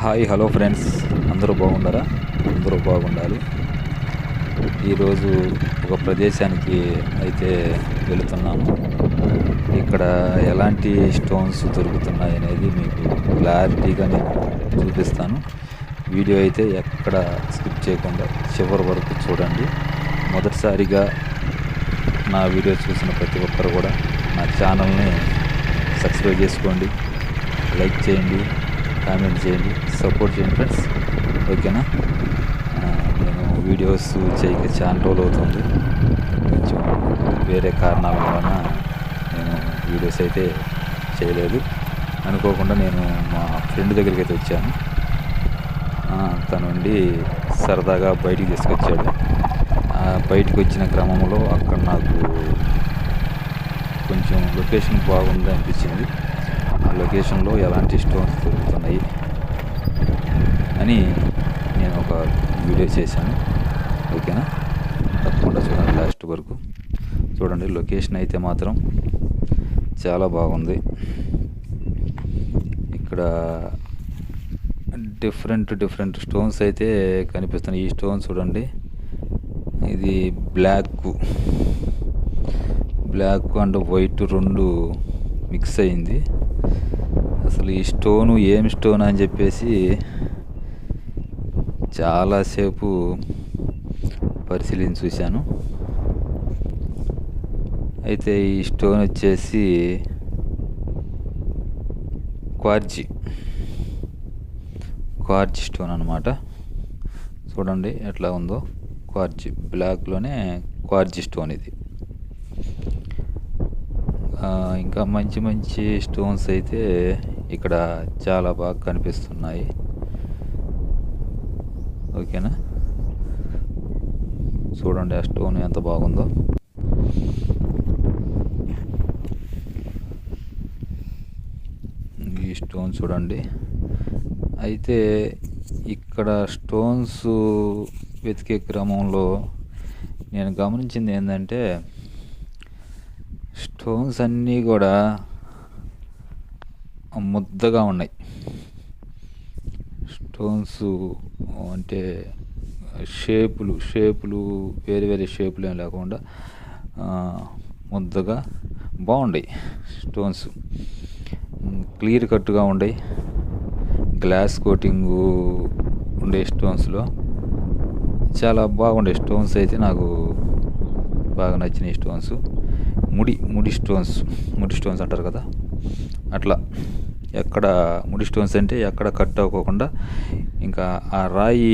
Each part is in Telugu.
హాయ్ హలో ఫ్రెండ్స్, అందరూ బాగున్నారా? అందరూ బాగుండాలి. ఈరోజు ఒక ప్రదేశానికి అయితే వెళుతున్నాము. ఇక్కడ ఎలాంటి స్టోన్స్ దొరుకుతున్నాయి అనేది మీకు క్లారిటీగా నేను చూపిస్తాను. వీడియో అయితే ఎక్కడ స్కిప్ చేయకుండా చివరి వరకు చూడండి. మొదటిసారిగా నా వీడియో చూసిన ప్రతి ఒక్కరు కూడా నా ఛానల్ని సబ్స్క్రైబ్ చేసుకోండి, లైక్ చేయండి, కామెంట్ చేయండి, సపోర్ట్ చేయండి ఫ్రెండ్స్. ఓకేనా? నేను వీడియోస్ చేయక చాలా రోజులు అవుతుంది. కొంచెం వేరే కారణాల వలన నేను వీడియోస్ అయితే చేయలేదు. అనుకోకుండా నేను మా ఫ్రెండ్ దగ్గరికి అయితే వచ్చాను. తనుండి సరదాగా బయటికి తీసుకొచ్చాడు. బయటికి వచ్చిన క్రమంలో అక్కడ నాకు కొంచెం లొకేషన్ బాగుంది అనిపించింది. ఆ లొకేషన్లో ఎలాంటి స్టోన్స్ దొరుకుతున్నాయి అని నేను ఒక వీడియో చేశాను. ఓకేనా? తప్పకుండా చూడండి లాస్ట్ వరకు. చూడండి, లొకేషన్ అయితే మాత్రం చాలా బాగుంది. ఇక్కడ డిఫరెంట్ స్టోన్స్ అయితే కనిపిస్తున్నాయి. ఈ స్టోన్ చూడండి, ఇది బ్లాక్ అండ్ వైట్ రెండు మిక్స్ అయింది. అసలు ఈ స్టోను ఏం స్టోన్ అని చెప్పేసి చాలాసేపు పరిశీలించి చూశాను. అయితే ఈ స్టోన్ వచ్చేసి క్వార్జి స్టోన్ అన్నమాట. చూడండి ఎట్లా ఉందో. క్వార్జి బ్లాక్లోనే క్వార్జి స్టోన్ ఇది. ఇంకా మంచి స్టోన్స్ అయితే ఇక్కడ చాలా బాగా కనిపిస్తున్నాయి. ఓకేనా? చూడండి ఆ స్టోన్ ఎంత బాగుందో. ఈ స్టోన్ చూడండి. అయితే ఇక్కడ స్టోన్స్ వెతికే క్రమంలో నేను గమనించింది ఏంటంటే, స్టోన్స్ అన్నీ కూడా ముద్దగా ఉన్నాయి. స్టోన్స్ అంటే షేపులు వేరే షేపులు ఏం లేకుండా ముద్దగా బాగున్నాయి. స్టోన్స్ క్లియర్ కట్గా ఉన్నాయి. గ్లాస్ కోటింగ్ ఉండే స్టోన్స్లో చాలా బాగుండే స్టోన్స్ అయితే నాకు బాగా నచ్చినాయి. స్టోన్స్ ముడి స్టోన్స్ అంటారు కదా, అట్లా ఎక్కడ ముడి స్టోన్స్ అంటే ఎక్కడ కట్ అవ్వకుండా ఇంకా ఆ రాయి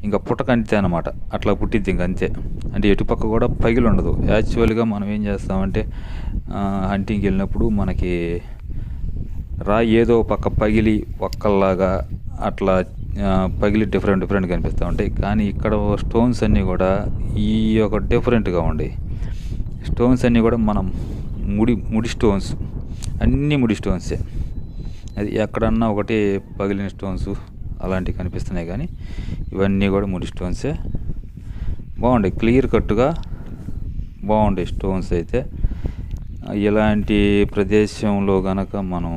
ఇంకా పుట్టకంతే అనమాట. అట్లా పుట్టిద్ది ఇంక అంతే. అంటే ఎటుపక్క కూడా పగిలి ఉండదు. యాక్చువల్గా మనం ఏం చేస్తామంటే హంటింగ్కి వెళ్ళినప్పుడు మనకి రాయి ఏదో పక్క పగిలి ఒక్కల్లాగా అట్లా పగిలి డిఫరెంట్ కనిపిస్తూ ఉంటాయి. కానీ ఇక్కడ స్టోన్స్ అన్నీ కూడా ఈ యొక్క డిఫరెంట్గా ఉండే స్టోన్స్ అన్నీ కూడా మనం ముడి స్టోన్స్, అన్నీ ముడి స్టోన్సే. అది ఎక్కడన్నా ఒకటి పగిలిన స్టోన్స్ అలాంటివి కనిపిస్తున్నాయి, కానీ ఇవన్నీ కూడా ముడి స్టోన్సే. బాగుండే క్లియర్ కట్గా బాగుండే స్టోన్స్ అయితే. ఇలాంటి ప్రదేశంలో గనక మనం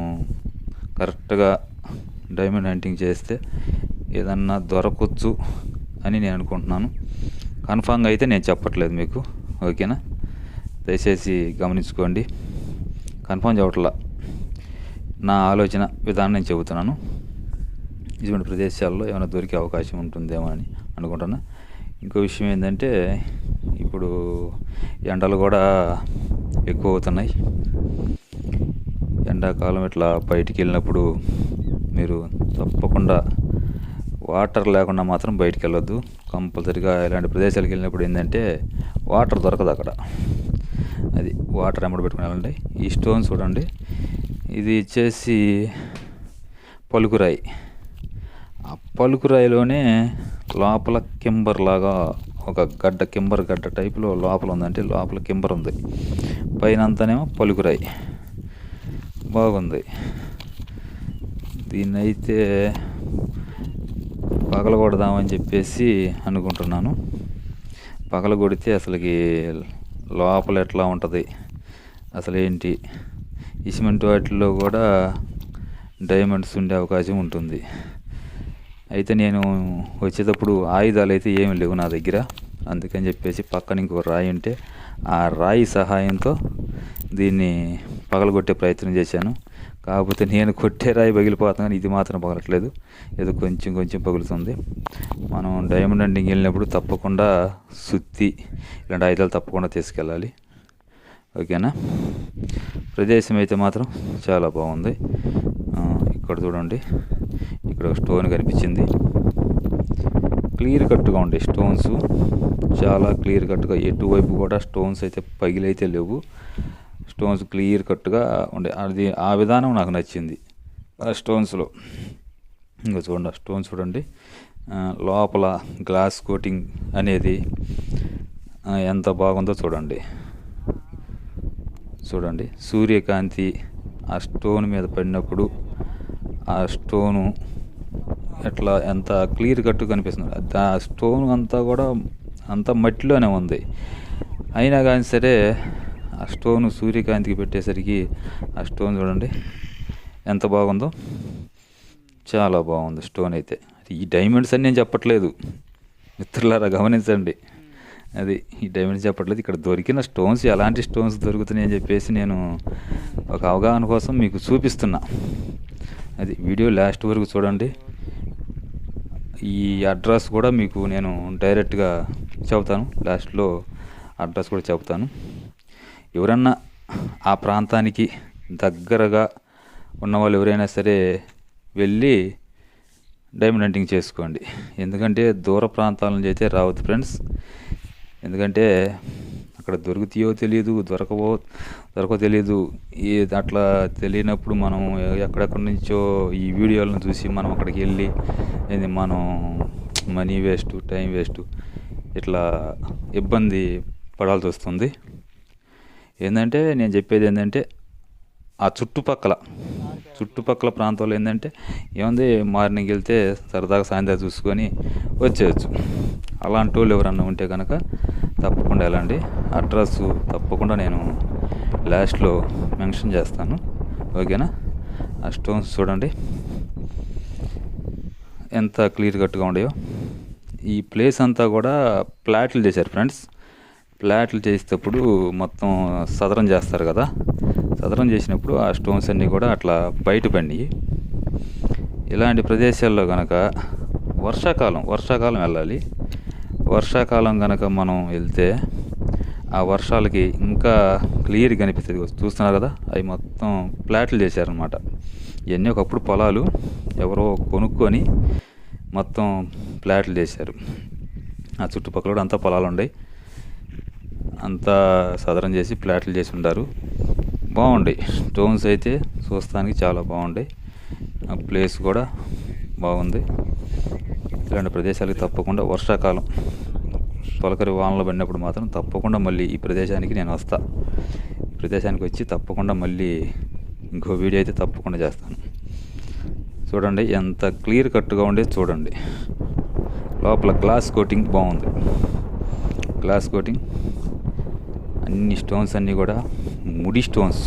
కరెక్ట్గా డైమండ్ హంటింగ్ చేస్తే ఏదన్నా దొరకవచ్చు అని నేను అనుకుంటున్నాను. కన్ఫామ్గా అయితే నేను చెప్పట్లేదు మీకు. ఓకేనా? దయచేసి గమనించుకోండి. కన్ఫామ్ చెప్పట్లా, నా ఆలోచన విధానం నేను చెబుతున్నాను. ఇటువంటి ప్రదేశాల్లో ఏమైనా దొరికే అవకాశం ఉంటుందేమో అని అనుకుంటున్నా. ఇంకో విషయం ఏంటంటే, ఇప్పుడు ఎండలు కూడా ఎక్కువ అవుతున్నాయి. ఎండాకాలం ఇట్లా బయటికి వెళ్ళినప్పుడు మీరు తప్పకుండా వాటర్ లేకుండా మాత్రం బయటికి వెళ్ళొద్దు. కంపల్సరీగా ఇలాంటి ప్రదేశాలకు వెళ్ళినప్పుడు ఏంటంటే వాటర్ దొరకదు అక్కడ. అది వాటర్ ఎమ్మడి పెట్టుకుని వెళ్ళండి. ఈ స్టోన్ చూడండి, ఇది వచ్చేసి పలుకురాయి. ఆ పలుకురాయిలోనే లోపల కింబర్ లాగా ఒక కింబర్ గడ్డ టైపులో లోపల ఉందంటే లోపల కింబర్ ఉంది, పైన అంతానేమో పలుకురాయి. బాగుంది. దీన్ని అయితే పగలగొడదామని చెప్పేసి అనుకుంటున్నాను. పగలగొడితే అసలుకి లోపల ఎట్లా ఉంటుంది, అసలు ఏంటి, ఈ సిమెంట్ వాటిల్లో కూడా డైమండ్స్ ఉండే అవకాశం ఉంటుంది. అయితే నేను వచ్చేటప్పుడు ఆయుధాలు అయితే ఏమి లేవు నా దగ్గర, అందుకని చెప్పేసి పక్కన ఇంకో రాయి ఉంటే ఆ రాయి సహాయంతో దీన్ని పగలగొట్టే ప్రయత్నం చేశాను. కాకపోతే నేను కొట్టే రాయి పగిలిపోతాను, కానీ ఇది మాత్రం పగలట్లేదు, ఏదో కొంచెం కొంచెం పగులుతుంది. మనం డైమండ్ హంటింగ్కి వెళ్ళినప్పుడు తప్పకుండా సుత్తి ఇలాంటి ఆయుధాలు తప్పకుండా తీసుకెళ్ళాలి. ఓకేనా. ప్రదేశం అయితే మాత్రం చాలా బాగుంది. ఇక్కడ చూడండి, ఇక్కడ ఒక స్టోన్ కనిపించింది. క్లియర్ కట్గా ఉండే స్టోన్స్, చాలా క్లియర్ కట్గా, ఎటువైపు కూడా స్టోన్స్ అయితే పగిలైతే లేవు. స్టోన్స్ క్లియర్ కట్గా ఉండే, అది ఆ విధానం నాకు నచ్చింది ఆ స్టోన్స్లో. ఇంకా చూడండి, స్టోన్స్ చూడండి, లోపల గ్లాస్ కోటింగ్ అనేది ఎంత బాగుందో చూడండి. సూర్యకాంతి ఆ స్టోన్ మీద పడినప్పుడు ఆ స్టోను ఎట్లా ఎంత క్లియర్ కట్టు కనిపిస్తుంది. ఆ స్టోన్ అంతా కూడా అంతా మట్టిలోనే ఉంది, అయినా కానీ సరే ఆ స్టోన్ సూర్యకాంతికి పెట్టేసరికి ఆ స్టోన్ చూడండి ఎంత బాగుందో. చాలా బాగుంది స్టోన్ అయితే. ఈ డైమండ్స్ అని నేను చెప్పట్లేదు మిత్రులారా, గమనించండి. అది ఈ డైమండ్స్ చెప్పట్లేదు, ఇక్కడ దొరికిన స్టోన్స్ ఎలాంటి స్టోన్స్ దొరుకుతున్నాయి అని చెప్పేసి నేను ఒక అవగాహన కోసం మీకు చూపిస్తున్నా. అది వీడియో లాస్ట్ వరకు చూడండి. ఈ అడ్రస్ కూడా మీకు నేను డైరెక్ట్గా చెబుతాను, లాస్ట్లో అడ్రస్ కూడా చెబుతాను. ఎవరన్నా ఆ ప్రాంతానికి దగ్గరగా ఉన్నవాళ్ళు ఎవరైనా సరే వెళ్ళి డైమండ్ హంటింగ్ చేసుకోండి. ఎందుకంటే దూర ప్రాంతాల నుంచి అయితే రావద్దు ఫ్రెండ్స్. ఎందుకంటే అక్కడ దొరుకుతాయో తెలియదు, దొరకవో తెలియదు. అట్లా తెలియనప్పుడు మనం ఎక్కడెక్కడి నుంచో ఈ వీడియోలను చూసి మనం అక్కడికి వెళ్ళి మనం మనీ వేస్ట్, టైం వేస్ట్, ఇట్లా ఇబ్బంది పడాల్సి వస్తుంది. ఏంటంటే నేను చెప్పేది ఏంటంటే ఆ చుట్టుపక్కల ప్రాంతాల్లో ఏంటంటే ఏముంది, మార్నింగ్ వెళ్తే సరదాగా సాయంత్రం చూసుకొని వచ్చేయచ్చు. అలాంటి వాళ్ళు ఎవరన్నా ఉంటే కనుక తప్పకుండా వెళ్ళండి. అడ్రస్ తప్పకుండా నేను లాస్ట్లో మెన్షన్ చేస్తాను. ఓకేనా. ఆ స్టోన్స్ చూడండి ఎంత క్లియర్ కట్గా ఉండేయో. ఈ ప్లేస్ అంతా కూడా ప్లాట్లు చేశారు ఫ్రెండ్స్. ప్లాట్లు చేసేటప్పుడు మొత్తం సదరం చేస్తారు కదా, సదరం చేసినప్పుడు ఆ స్టోన్స్ అన్నీ కూడా అట్లా బయటపడినాయి. ఇలాంటి ప్రదేశాల్లో కనుక వర్షాకాలం వెళ్ళాలి. వర్షాకాలం కనుక మనం వెళ్తే ఆ వర్షాలకి ఇంకా క్లియర్ కనిపిస్తుంది. చూస్తున్నారు కదా, అవి మొత్తం ప్లాట్లు చేశారనమాట. ఇవన్నీ ఒకప్పుడు పొలాలు ఎవరో కొనుక్కొని మొత్తం ప్లాట్లు చేశారు. ఆ చుట్టుపక్కల కూడా అంతా పొలాలు ఉన్నాయి, అంతా సదరం చేసి ప్లాట్లు చేసి ఉండారు. బాగుంటాయి స్టోన్స్ అయితే, చూస్తానికి చాలా బాగుంటాయి. ఆ ప్లేస్ కూడా బాగుంది. ఇలాంటి ప్రదేశాలకి తప్పకుండా వర్షాకాలం తొలకరి వానలు పడినప్పుడు మాత్రం తప్పకుండా మళ్ళీ ఈ ప్రదేశానికి నేను వస్తా. ఈ ప్రదేశానికి వచ్చి తప్పకుండా మళ్ళీ ఇంకో వీడియో అయితే తప్పకుండా చేస్తాను. చూడండి ఎంత క్లియర్ కట్గా ఉండేది చూడండి. లోపల గ్లాస్ కోటింగ్ బాగుంది. గ్లాస్ కోటింగ్, అన్ని స్టోన్స్ అన్నీ కూడా ముడి స్టోన్స్.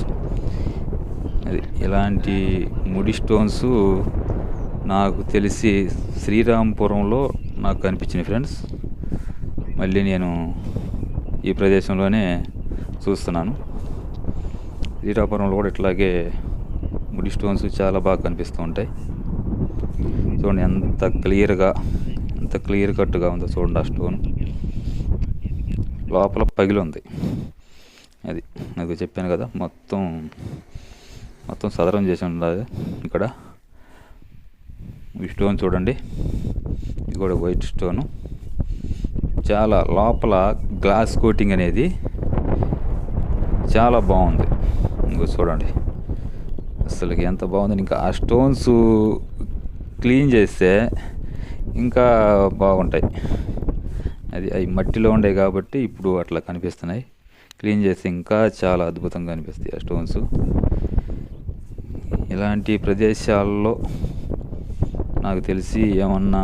అది ఇలాంటి ముడి స్టోన్స్ నాకు తెలిసి శ్రీరాంపురంలో నాకు కనిపించింది ఫ్రెండ్స్. మళ్ళీ నేను ఈ ప్రదేశంలోనే చూస్తున్నాను. శ్రీరాంపురంలో కూడా ఇట్లాగే ముడి స్టోన్స్ చాలా బాగా కనిపిస్తూ ఉంటాయి. చూడండి ఎంత క్లియర్ కట్గా ఉందో చూడండి. ఆ స్టోన్ లోపల పగిలి ఉంది. అది నాకు చెప్పాను కదా, మొత్తం సదరం చేసి ఉండాలి. ఇక్కడ ఈ స్టోన్ చూడండి, ఇది కూడా వైట్ స్టోను. చాలా లోపల గ్లాస్ కోటింగ్ అనేది చాలా బాగుంది. ఇంకో చూడండి అసలు ఎంత బాగుంది. ఇంకా ఆ స్టోన్స్ క్లీన్ చేస్తే ఇంకా బాగుంటాయి. అవి మట్టిలో ఉండే కాబట్టి ఇప్పుడు అట్లా కనిపిస్తున్నాయి. క్లీన్ చేస్తే ఇంకా చాలా అద్భుతంగా కనిపిస్తాయి ఆ స్టోన్స్. ఇలాంటి ప్రదేశాల్లో నాకు తెలిసి ఏమన్నా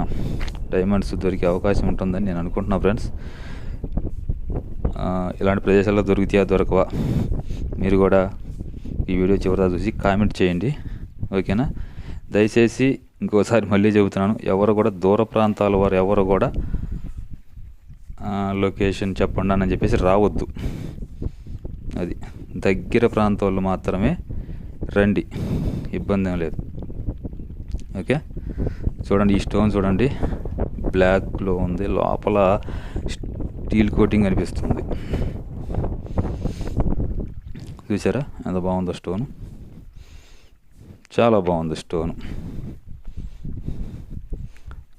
డైమండ్స్ దొరికే అవకాశం ఉంటుందని నేను అనుకుంటున్నా ఫ్రెండ్స్. ఇలాంటి ప్రదేశాల్లో దొరుకుతాయా దొరకవా మీరు కూడా ఈ వీడియో చివరిదా చూసి కామెంట్ చేయండి. ఓకేనా. దయచేసి ఇంకోసారి మళ్ళీ చెబుతున్నాను, ఎవరు కూడా దూర ప్రాంతాల వారు ఎవరు కూడా లొకేషన్ చెప్పండి అని చెప్పేసి రావద్దు. అది దగ్గర ప్రాంతాల్లో మాత్రమే రండి, ఇబ్బంది ఏం లేదు. ఓకే, చూడండి ఈ స్టోన్ చూడండి, బ్లాక్లో ఉంది, లోపల స్టీల్ కోటింగ్ అనిపిస్తుంది. చూసారా ఎంత బాగుందో స్టోన్, చాలా బాగుంది స్టోన్.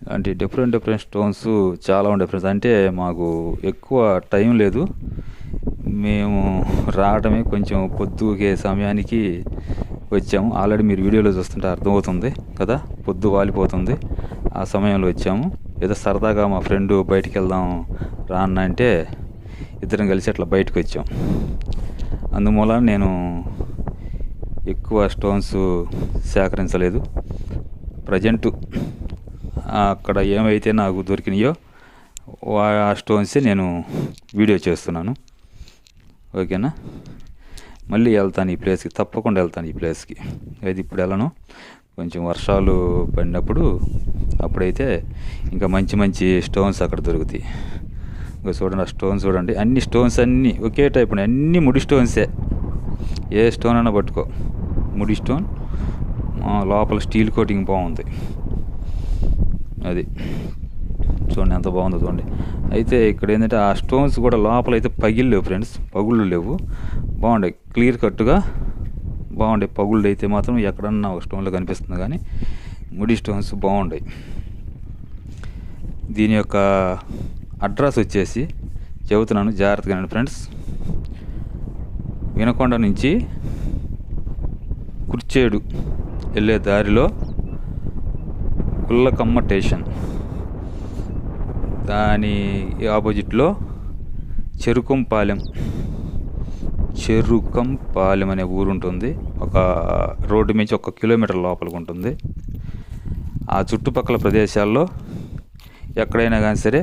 ఇలాంటి డిఫరెంట్ స్టోన్స్ చాలా ఉండే ఫ్రెండ్స్. అంటే మాకు ఎక్కువ టైం లేదు, మేము రావడమే కొంచెం పొద్దుకే సమయానికి వచ్చాము. ఆల్రెడీ మీరు వీడియోలో చూస్తుంటే అర్థమవుతుంది కదా, పొద్దు వాలిపోతుంది, ఆ సమయంలో వచ్చాము. ఏదో సరదాగా మా ఫ్రెండ్ బయటికి వెళ్దాం రా అన్న అంటే ఇద్దరం కలిసి అట్లా బయటకు వచ్చాం. అందువల్ల నేను ఎక్కువ స్టోన్స్ సేకరించలేదు. ప్రజెంట్ అక్కడ ఏమైతే నాకు దొరికినాయో ఆ స్టోన్సే నేను వీడియో చేస్తున్నాను. ఓకేనా, మళ్ళీ వెళ్తాను ఈ ప్లేస్కి, తప్పకుండా వెళ్తాను ఈ ప్లేస్కి. అయితే ఇప్పుడు వెళ్ళను, కొంచెం వర్షాలు పడినప్పుడు అప్పుడైతే ఇంకా మంచి మంచి స్టోన్స్ అక్కడ దొరుకుతాయి. ఇంకా చూడండి ఆ స్టోన్ చూడండి, అన్ని స్టోన్స్ అన్నీ ఒకే టైప్ ఉన్నాయి, అన్నీ ముడి స్టోన్సే. ఏ స్టోన్ అయినా పట్టుకో, ముడి స్టోన్, లోపల స్టీల్ కోటింగ్ బాగుంది. అది చూడండి ఎంత బాగుందో చూడండి. అయితే ఇక్కడ ఏంటంటే ఆ స్టోన్స్ కూడా లోపల అయితే పగిలిలేవు ఫ్రెండ్స్, పగుళ్ళు లేవు, బాగుంటాయి, క్లియర్ కట్గా బాగుంటాయి. పగుళ్ళు అయితే మాత్రం ఎక్కడన్నా ఒక స్టోన్లో కనిపిస్తుంది, కానీ ముడి స్టోన్స్ బాగుంటాయి. దీని యొక్క అడ్రస్ వచ్చేసి చెబుతున్నాను జాగ్రత్తగా ఫ్రెండ్స్. వినకొండ నుంచి కుర్చేడు వెళ్ళే దారిలో గుల్లకమ్మ స్టేషన్, దాని ఆపోజిట్లో చెరుకంపాలెం అనే ఊరు ఉంటుంది. ఒక రోడ్డు నుంచి 1 కిలోమీటర్ లోపలికి ఉంటుంది. ఆ చుట్టుపక్కల ప్రదేశాల్లో ఎక్కడైనా కానీ సరే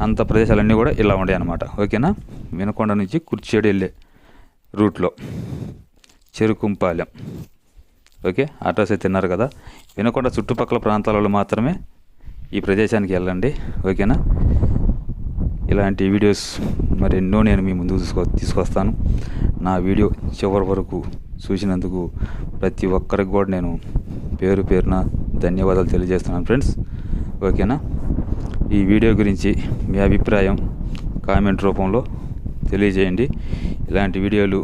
అంత ప్రదేశాలన్నీ కూడా ఇలా ఉంటాయి అన్నమాట. ఓకేనా, వినకొండ నుంచి కుర్చేడు వెళ్ళే రూట్లో చెరుకంపాలెం. ఓకే, అడ్రస్ అయితే తిన్నారు కదా. వినకొండ చుట్టుపక్కల ప్రాంతాలలో మాత్రమే ఈ ప్రదేశానికి వెళ్ళండి. ఓకేనా, ఇలాంటి వీడియోస్ మరెన్నో నేను మీ ముందుకు తీసుకొస్తాను. నా వీడియో చివరి వరకు చూసినందుకు ప్రతి ఒక్కరికి కూడా నేను పేరు పేరున ధన్యవాదాలు తెలియజేస్తున్నాను ఫ్రెండ్స్. ఓకేనా, ఈ వీడియో గురించి మీ అభిప్రాయం కామెంట్ రూపంలో తెలియజేయండి. ఇలాంటి వీడియోలు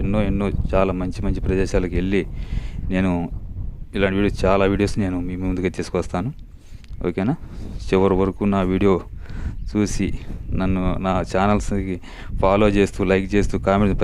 ఎన్నో చాలా మంచి ప్రదేశాలకు వెళ్ళి నేను ఇలాంటి చాలా వీడియోస్ నేను మీ ముందుకు తీసుకొస్తాను. ఓకేనా, చివరి వరకు నా వీడియో చూసి నన్ను నా ఛానల్స్కి ఫాలో చేస్తూ, లైక్ చేస్తూ, కామెంట్